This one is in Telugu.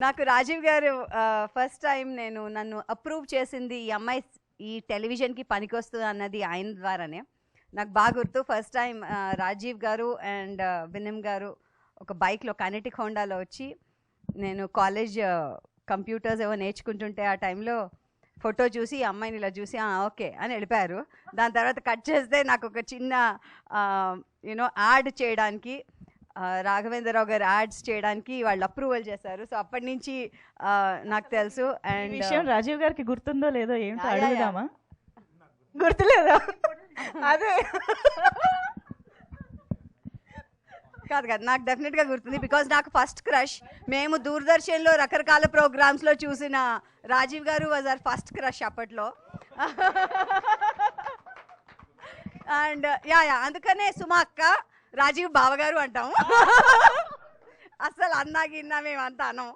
నాకు రాజీవ్ గారు ఫస్ట్ టైం నన్ను అప్రూవ్ చేసింది ఈ అమ్మాయి ఈ టెలివిజన్కి పనికొస్తుంది అన్నది ఆయన ద్వారానే. నాకు బాగా గుర్తు ఫస్ట్ టైం రాజీవ్ గారు అండ్ వినమ్ గారు ఒక బైక్లో కైనెటిక్ హోండాలో వచ్చి నేను కాలేజ్ కంప్యూటర్స్ ఏవో నేర్చుకుంటుంటే ఆ టైంలో ఫోటో చూసి ఈ అమ్మాయిని ఇలా చూసి ఓకే అని వెళ్ళిపోయారు. దాని తర్వాత కట్ చేస్తే నాకు ఒక చిన్న యాడ్ చేయడానికి రాఘవేంద్రరావు గారు యాడ్స్ చేయడానికి వాళ్ళు అప్రూవల్ చేశారు. సో అప్పటి నుంచి నాకు తెలుసు. అండ్ విషయం రాజీవ్ గారికి గుర్తుందో లేదో ఏంటో అడుగుదామా? గుర్తులేదా? అదే కాదు కాదు, నాకు డెఫినెట్గా గుర్తుంది. బికాజ్ నాకు ఫస్ట్ క్రష్, మేము దూరదర్శన్లో రకరకాల ప్రోగ్రామ్స్లో చూసిన రాజీవ్ గారు వాజ్ అవర్ ఫస్ట్ క్రష్ అప్పట్లో. అండ్ అందుకనే సుమా అక్క, రాజీవ్ బావగారు అంటాము. అసలు అన్నా గిన్నా మేమంతా అనం.